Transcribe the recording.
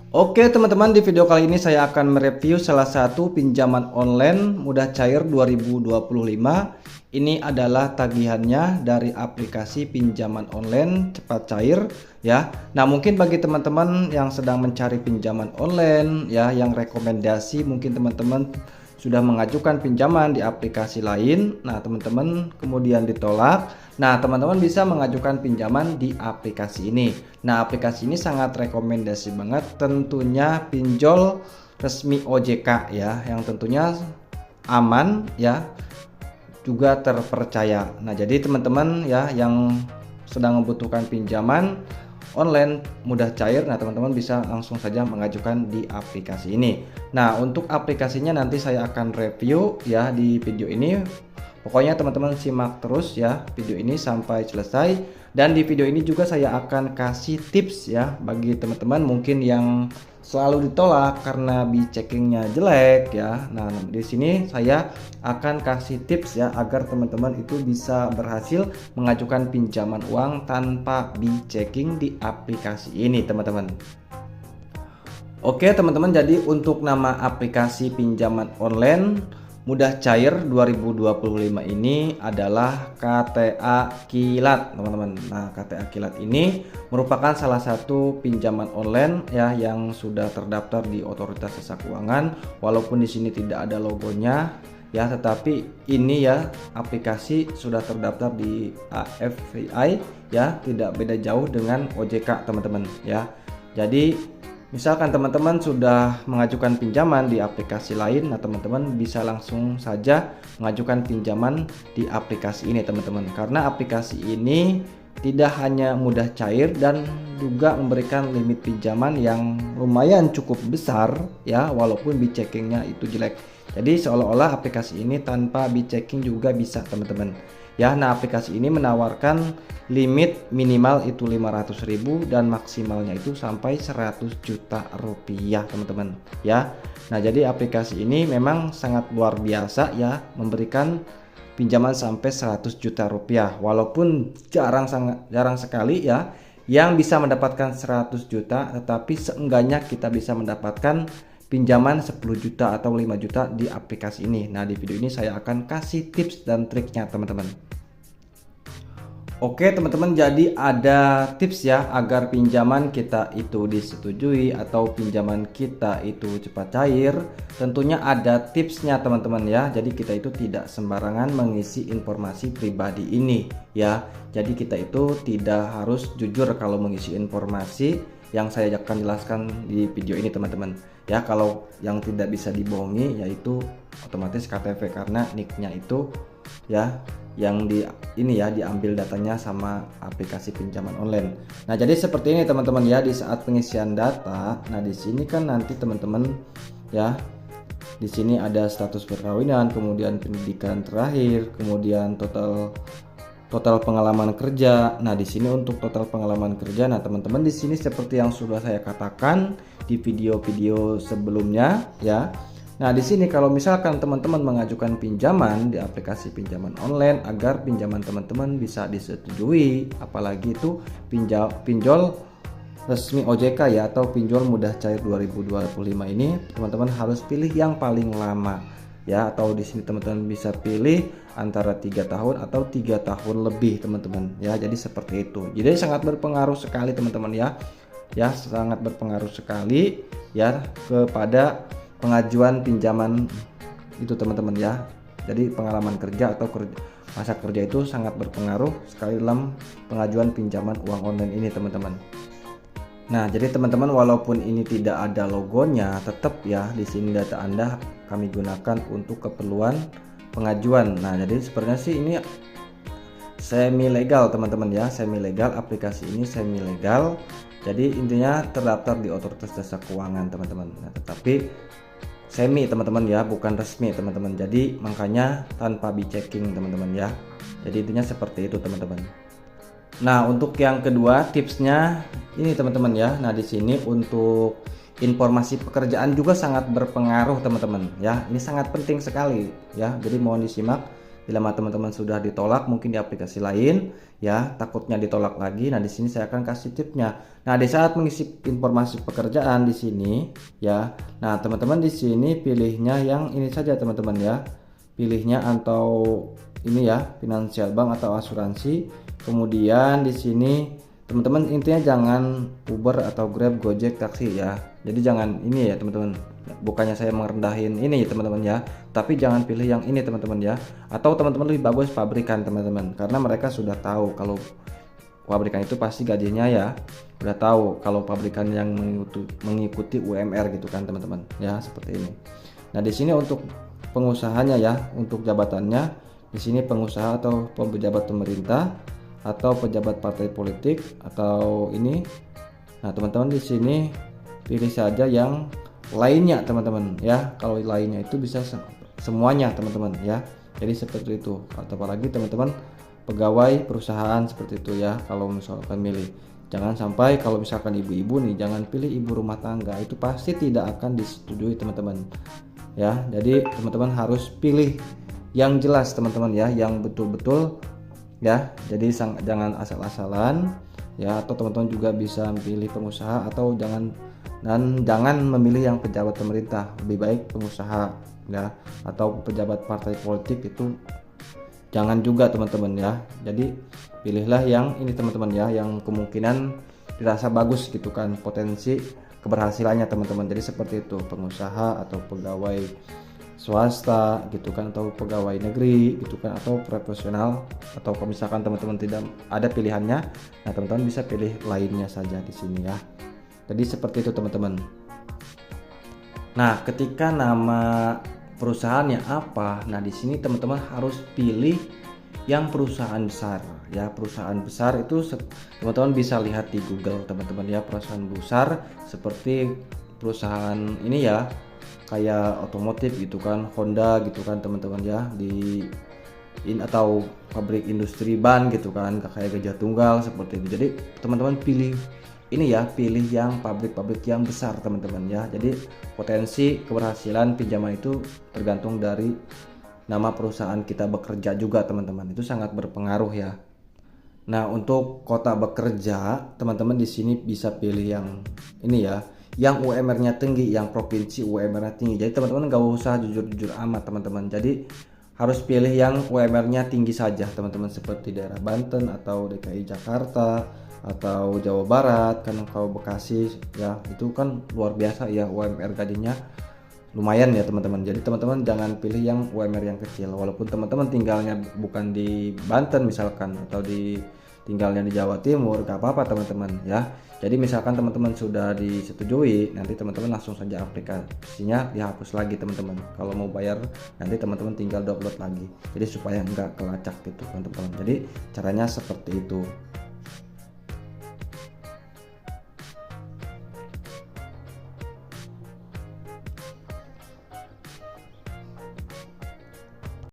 Oke teman-teman, di video kali ini saya akan mereview salah satu pinjaman online mudah cair 2025. Ini adalah tagihannya dari aplikasi pinjaman online cepat cair ya. Nah, mungkin bagi teman-teman yang sedang mencari pinjaman online ya, yang rekomendasi mungkin teman-teman sudah mengajukan pinjaman di aplikasi lain. Nah, teman-teman kemudian ditolak. Nah, teman-teman bisa mengajukan pinjaman di aplikasi ini. Nah, aplikasi ini sangat rekomendasi banget, tentunya pinjol resmi OJK ya, yang tentunya aman ya, juga terpercaya. Nah, jadi teman-teman ya yang sedang membutuhkan pinjaman online mudah cair, nah teman-teman bisa langsung saja mengajukan di aplikasi ini. Nah, untuk aplikasinya nanti saya akan review ya di video ini. Pokoknya teman-teman simak terus ya video ini sampai selesai, dan di video ini juga saya akan kasih tips ya bagi teman-teman mungkin yang selalu ditolak karena checkingnya jelek ya. Nah, di sini saya akan kasih tips ya agar teman-teman itu bisa berhasil mengajukan pinjaman uang tanpa checking di aplikasi ini, teman-teman. Oke teman-teman, jadi untuk nama aplikasi pinjaman online mudah cair 2025 ini adalah KTA Kilat, teman-teman. Nah, KTA Kilat ini merupakan salah satu pinjaman online ya yang sudah terdaftar di Otoritas Jasa Keuangan. Walaupun di sini tidak ada logonya ya, tetapi ini ya aplikasi sudah terdaftar di AFVI ya, tidak beda jauh dengan OJK, teman-teman ya. Jadi misalkan teman-teman sudah mengajukan pinjaman di aplikasi lain, nah teman-teman bisa langsung saja mengajukan pinjaman di aplikasi ini, teman-teman. Karena aplikasi ini tidak hanya mudah cair dan juga memberikan limit pinjaman yang lumayan cukup besar ya, walaupun checkingnya itu jelek. Jadi seolah-olah aplikasi ini tanpa checking juga bisa, teman-teman. Ya, nah aplikasi ini menawarkan limit minimal itu 500.000 dan maksimalnya itu sampai 100 juta rupiah, teman-teman ya. Nah, jadi aplikasi ini memang sangat luar biasa ya, memberikan pinjaman sampai 100 juta rupiah. Walaupun jarang sekali ya yang bisa mendapatkan 100 juta, tetapi seenggaknya kita bisa mendapatkan pinjaman 10 juta atau 5 juta di aplikasi ini. Nah, di video ini saya akan kasih tips dan triknya, teman-teman. Oke teman-teman, jadi ada tips ya agar pinjaman kita itu disetujui atau pinjaman kita itu cepat cair. Tentunya ada tipsnya, teman-teman ya. Jadi kita itu tidak sembarangan mengisi informasi pribadi ini ya. Jadi kita itu tidak harus jujur kalau mengisi informasi yang saya akan jelaskan di video ini, teman-teman ya. Kalau yang tidak bisa dibohongi yaitu otomatis KTP, karena nicknya itu ya yang diambil datanya sama aplikasi pinjaman online. Nah, jadi seperti ini teman-teman ya di saat pengisian data. Nah, di sini kan nanti teman-teman ya, di sini ada status perkawinan, kemudian pendidikan terakhir, kemudian total pengalaman kerja. Nah, di sini untuk total pengalaman kerja, nah teman-teman di sini seperti yang sudah saya katakan di video-video sebelumnya ya. Nah, di sini kalau misalkan teman-teman mengajukan pinjaman di aplikasi pinjaman online agar pinjaman teman-teman bisa disetujui, apalagi itu pinjol resmi OJK ya atau pinjol mudah cair 2025 ini, teman-teman harus pilih yang paling lama ya, atau di sini teman-teman bisa pilih antara 3 tahun atau 3 tahun lebih, teman-teman ya. Jadi seperti itu. Jadi sangat berpengaruh sekali, teman-teman ya. Ya, sangat berpengaruh sekali ya kepada pengajuan pinjaman itu, teman-teman ya. Jadi pengalaman kerja atau masa kerja itu sangat berpengaruh sekali dalam pengajuan pinjaman uang online ini, teman-teman. Nah, jadi teman-teman walaupun ini tidak ada logonya, tetap ya di sini data Anda kami gunakan untuk keperluan pengajuan. Nah, jadi sebenarnya sih ini semi legal, teman-teman ya, semi legal, aplikasi ini semi legal. Jadi intinya terdaftar di Otoritas Jasa Keuangan, teman-teman. Nah, tetapi semi, teman-teman ya, bukan resmi, teman-teman. Jadi makanya tanpa checking, teman-teman ya. Jadi intinya seperti itu, teman-teman. Nah, untuk yang kedua tipsnya ini, teman-teman ya. Nah, di sini untuk informasi pekerjaan juga sangat berpengaruh, teman-teman ya. Ini sangat penting sekali ya. Jadi mohon disimak bila teman-teman sudah ditolak mungkin di aplikasi lain ya, takutnya ditolak lagi. Nah, di sini saya akan kasih tipsnya. Nah, di saat mengisi informasi pekerjaan di sini ya. Nah, teman-teman di sini pilihnya yang ini saja teman-teman ya. Pilihnya atau ini ya, finansial bank atau asuransi. Kemudian di sini teman-teman intinya jangan Uber atau Grab, Gojek, taksi ya. Jadi jangan ini ya teman-teman. Bukannya saya merendahin ini teman-teman ya, tapi jangan pilih yang ini teman-teman ya. Atau teman-teman lebih bagus pabrikan teman-teman, karena mereka sudah tahu kalau pabrikan itu pasti gajinya ya. Udah tahu kalau pabrikan yang mengikuti UMR gitu kan teman-teman ya, seperti ini. Nah, di sini untuk pengusahanya ya, untuk jabatannya di sini pengusaha atau pejabat pemerintah atau pejabat partai politik atau ini. Nah, teman-teman di sini pilih saja yang lainnya teman-teman ya. Kalau lainnya itu bisa semuanya teman-teman ya. Jadi seperti itu. Atau apalagi teman-teman pegawai perusahaan seperti itu ya. Kalau misalkan milih, jangan sampai kalau misalkan ibu-ibu nih, jangan pilih ibu rumah tangga, itu pasti tidak akan disetujui teman-teman ya. Jadi teman-teman harus pilih yang jelas teman-teman ya, yang betul-betul ya. Jadi jangan asal-asalan ya. Atau teman-teman juga bisa pilih pengusaha atau jangan memilih yang pejabat pemerintah, lebih baik pengusaha ya. Atau pejabat partai politik itu jangan juga teman-teman ya. Jadi pilihlah yang ini teman-teman ya, yang kemungkinan dirasa bagus gitu kan, potensi keberhasilannya teman-teman. Jadi seperti itu, pengusaha atau pegawai swasta gitu kan, atau pegawai negeri gitu kan, atau profesional. Atau kalau misalkan teman-teman tidak ada pilihannya, nah teman-teman bisa pilih lainnya saja di sini ya. Jadi seperti itu teman-teman. Nah, ketika nama perusahaannya apa, nah di sini teman-teman harus pilih yang perusahaan besar ya. Perusahaan besar itu teman-teman bisa lihat di Google teman-teman ya. Perusahaan besar seperti perusahaan ini ya, kayak otomotif gitu kan, Honda gitu kan teman-teman ya, atau pabrik industri ban gitu kan, kayak Gajah Tunggal seperti itu. Jadi teman-teman pilih ini ya, pilih yang pabrik-pabrik yang besar teman-teman ya. Jadi potensi keberhasilan pinjaman itu tergantung dari nama perusahaan kita bekerja juga teman-teman, itu sangat berpengaruh ya. Nah, untuk kota bekerja teman-teman di sini bisa pilih yang ini ya, yang UMR-nya tinggi, yang provinsi UMR-nya tinggi. Jadi teman-teman nggak usah jujur-jujur amat teman-teman. Jadi harus pilih yang UMR-nya tinggi saja teman-teman, seperti daerah Banten atau DKI Jakarta atau Jawa Barat kan. Kalau Bekasi ya itu kan luar biasa ya, UMR gajinya lumayan ya teman-teman. Jadi teman-teman jangan pilih yang UMR yang kecil, walaupun teman-teman tinggalnya bukan di Banten misalkan, atau tinggalnya di Jawa Timur, gak apa-apa teman-teman ya. Jadi misalkan teman-teman sudah disetujui, nanti teman-teman langsung saja aplikasinya dihapus lagi teman-teman. Kalau mau bayar nanti teman-teman tinggal download lagi. Jadi supaya nggak kelacak gitu teman-teman. Jadi caranya seperti itu.